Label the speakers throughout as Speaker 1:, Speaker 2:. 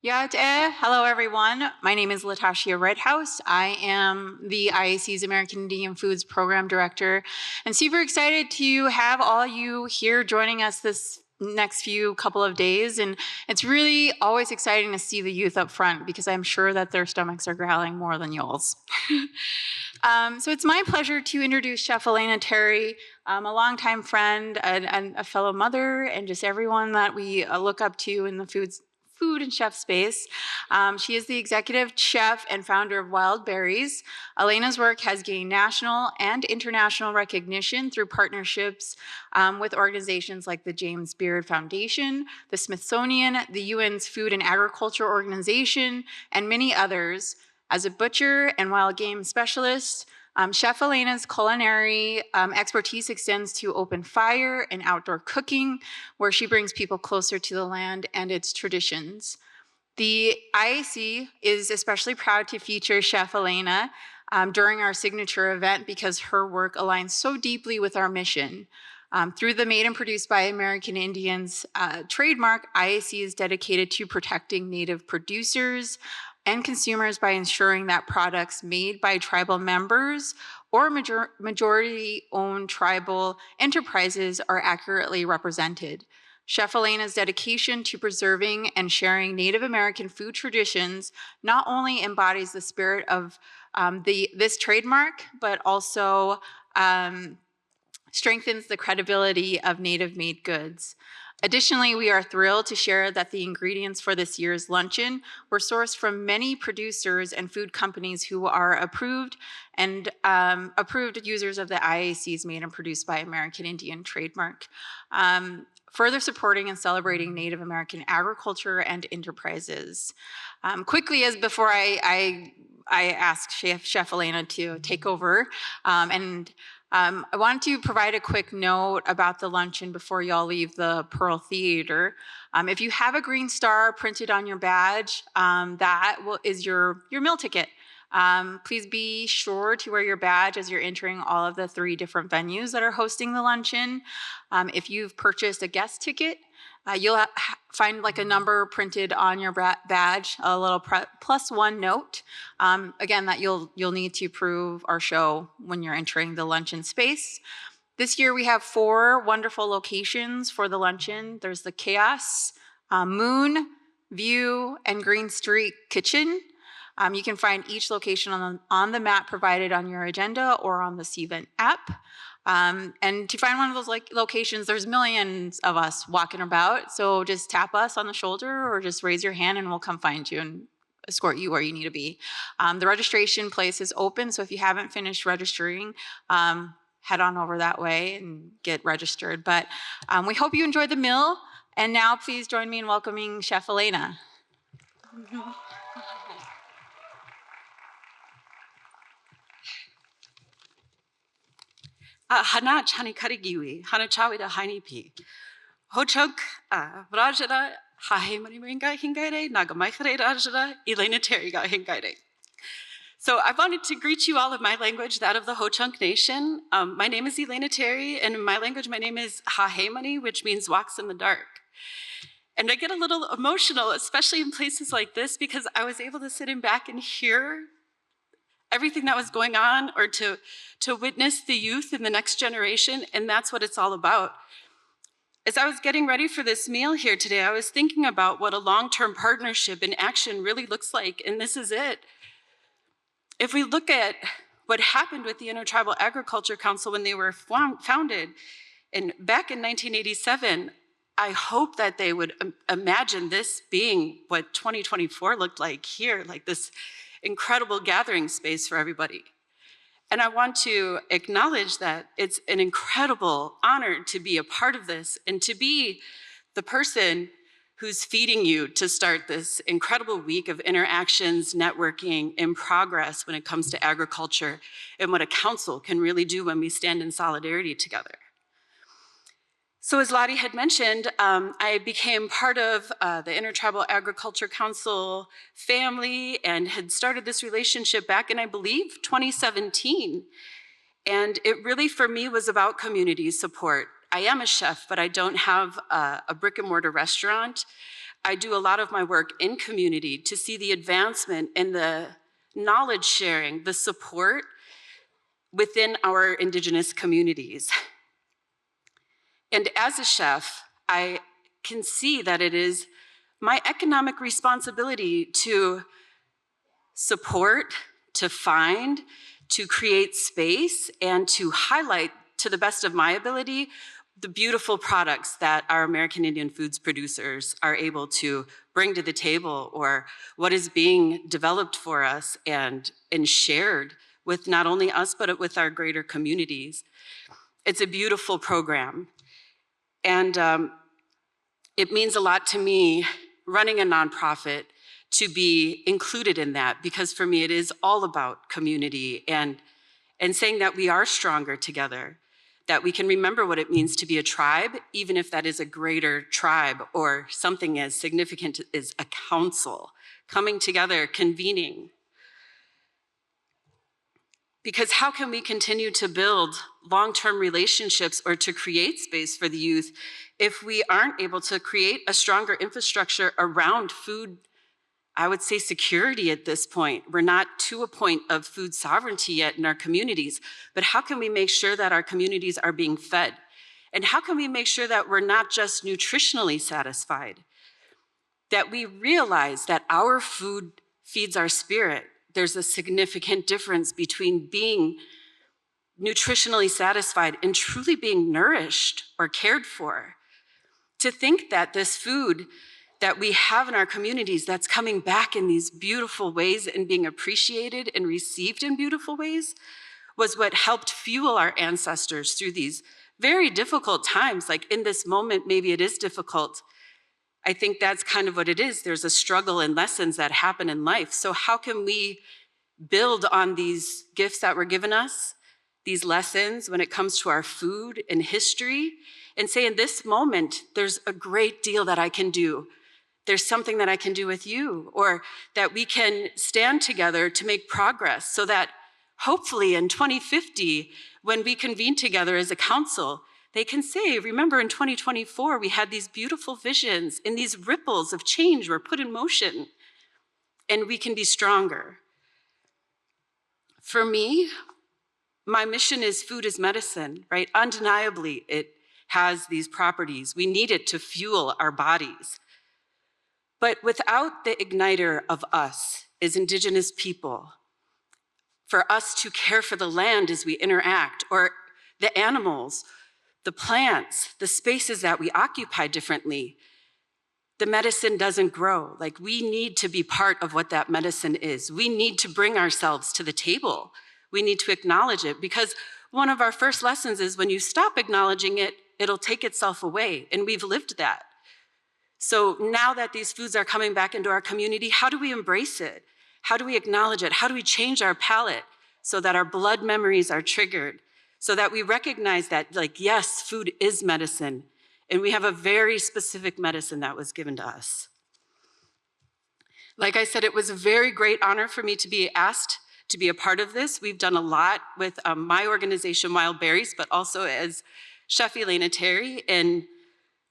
Speaker 1: Hello everyone. My name is Latashia Redhouse. I am the IAC's American Indian Foods Program Director, and super excited to have all you here joining us this next few couple of days. And it's really always exciting to see the youth up front because I'm sure that their stomachs are growling more than y'all's. So it's my pleasure to introduce Chef Elena Terry, a longtime friend and a fellow mother, and just everyone that we look up to in the food and chef space. She is the executive chef and founder of Wild Bearies. Elena's work has gained national and international recognition through partnerships with organizations like the James Beard Foundation, the Smithsonian, the UN's Food and Agriculture Organization, and many others. As a butcher and wild game specialist, Chef Elena's culinary expertise extends to open fire and outdoor cooking, where she brings people closer to the land and its traditions. The IAC is especially proud to feature Chef Elena during our signature event because her work aligns so deeply with our mission. Through the Made and Produced by American Indians trademark, IAC is dedicated to protecting Native producers and consumers by ensuring that products made by tribal members or majority-owned tribal enterprises are accurately represented. Chef Elena's dedication to preserving and sharing Native American food traditions not only embodies the spirit of this trademark, but also strengthens the credibility of Native-made goods. Additionally, we are thrilled to share that the ingredients for this year's luncheon were sourced from many producers and food companies who are approved users of the IAC's Made and Produced by American Indian trademark, further supporting and celebrating Native American agriculture and enterprises. Quickly, as before I ask Chef Elena to take over, I wanted to provide a quick note about the luncheon before y'all leave the Pearl Theater. If you have a green star printed on your badge, is your meal ticket. Please be sure to wear your badge as you're entering all of the 3 different venues that are hosting the luncheon. If you've purchased a guest ticket, you'll find like a number printed on your badge, a little +1 note. Again, that you'll need to prove our show when you're entering the luncheon space. This year we have 4 wonderful locations for the luncheon. There's the Chaos, Moon, View, and Green Street Kitchen. You can find each location on the map provided on your agenda or on the Cvent app. And to find one of those locations, there's millions of us walking about, so just tap us on the shoulder or just raise your hand and we'll come find you and escort you where you need to be. The registration place is open, so if you haven't finished registering, head on over that way and get registered. But we hope you enjoyed the meal, and now please join me in welcoming Chef Elena.
Speaker 2: Hana chani karigiwi, hana chawida haini pi. Hochok, Rajara, Hahe Maniminga Hingaire, Nagamaikare Rajara, Elena Terry got Hingaire. So I wanted to greet you all in my language, that of the Ho-Chunk Nation. My name is Elena Terry, and in my language, my name is Hahemani, which means walks in the dark. And I get a little emotional, especially in places like this, because I was able to sit in back and hear everything that was going on, or to witness the youth in the next generation, and that's what it's all about. As I was getting ready for this meal here today, I was thinking about what a long-term partnership in action really looks like, and this is it. If we look at what happened with the Intertribal Agriculture Council when they were founded, and back in 1987, I hope that they would imagine this being what 2024 looked like here, like this incredible gathering space for everybody. And I want to acknowledge that it's an incredible honor to be a part of this and to be the person who's feeding you to start this incredible week of interactions, networking, in progress when it comes to agriculture and what a council can really do when we stand in solidarity together. So as Lottie had mentioned, I became part of the Intertribal Agriculture Council family and had started this relationship back in, I believe, 2017. And it really, for me, was about community support. I am a chef, but I don't have a brick and mortar restaurant. I do a lot of my work in community to see the advancement and the knowledge sharing, the support within our Indigenous communities. And as a chef, I can see that it is my economic responsibility to support, to find, to create space, and to highlight to the best of my ability the beautiful products that our American Indian foods producers are able to bring to the table, or what is being developed for us and shared with not only us, but with our greater communities. It's a beautiful program. And it means a lot to me, running a nonprofit, to be included in that, because for me it is all about community and saying that we are stronger together, that we can remember what it means to be a tribe, even if that is a greater tribe or something as significant as a council, coming together, convening. Because how can we continue to build long-term relationships or to create space for the youth if we aren't able to create a stronger infrastructure around food, I would say, security at this point? We're not to a point of food sovereignty yet in our communities, but how can we make sure that our communities are being fed? And how can we make sure that we're not just nutritionally satisfied, that we realize that our food feeds our spirit? There's a significant difference between being nutritionally satisfied and truly being nourished or cared for. To think that this food that we have in our communities that's coming back in these beautiful ways and being appreciated and received in beautiful ways was what helped fuel our ancestors through these very difficult times. Like in this moment, maybe it is difficult. I think that's kind of what it is. There's a struggle and lessons that happen in life. So how can we build on these gifts that were given us, these lessons when it comes to our food and history, and say in this moment, there's a great deal that I can do. There's something that I can do with you, or that we can stand together to make progress so that hopefully in 2050, when we convene together as a council, they can say, remember in 2024, we had these beautiful visions and these ripples of change were put in motion, and we can be stronger. For me, my mission is food is medicine, right? Undeniably, it has these properties. We need it to fuel our bodies. But without the igniter of us as Indigenous people, for us to care for the land as we interact, or the animals, the plants, the spaces that we occupy differently, the medicine doesn't grow. Like, we need to be part of what that medicine is. We need to bring ourselves to the table. We need to acknowledge it, because one of our first lessons is when you stop acknowledging it, it'll take itself away, and we've lived that. So now that these foods are coming back into our community, how do we embrace it? How do we acknowledge it? How do we change our palate so that our blood memories are triggered? So that we recognize that, like, yes, food is medicine, and we have a very specific medicine that was given to us. Like I said, it was a very great honor for me to be asked to be a part of this. We've done a lot with my organization, Bearies, but also as Chef Elena Terry, in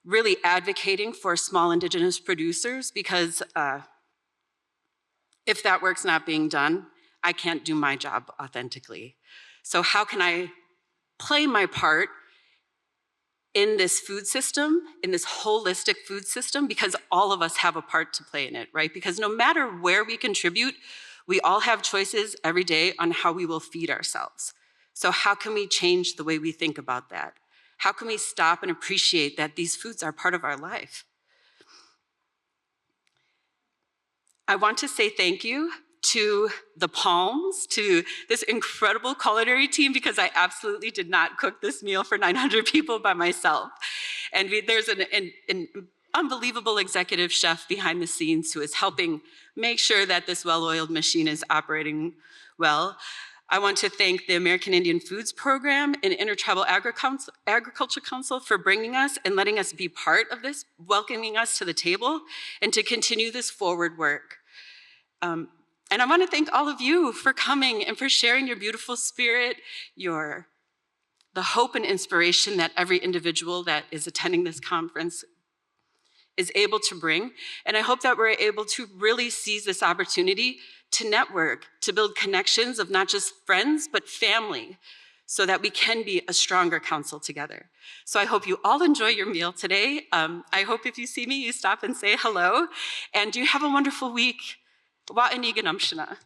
Speaker 2: really advocating for small Indigenous producers, because if that work's not being done, I can't do my job authentically. So how can I play my part in this food system, in this holistic food system, because all of us have a part to play in it, right? Because no matter where we contribute, we all have choices every day on how we will feed ourselves. So how can we change the way we think about that? How can we stop and appreciate that these foods are part of our life? I want to say thank you to the Palms, to this incredible culinary team, because I absolutely did not cook this meal for 900 people by myself. And there's an unbelievable executive chef behind the scenes who is helping make sure that this well-oiled machine is operating well. I want to thank the American Indian Foods Program and Intertribal Agriculture Council for bringing us and letting us be part of this, welcoming us to the table, and to continue this forward work. And I want to thank all of you for coming and for sharing your beautiful spirit, the hope and inspiration that every individual that is attending this conference is able to bring. And I hope that we're able to really seize this opportunity to network, to build connections of not just friends, but family, so that we can be a stronger council together. So I hope you all enjoy your meal today. I hope if you see me, you stop and say hello. And you have a wonderful week. Wa'aniganamshana.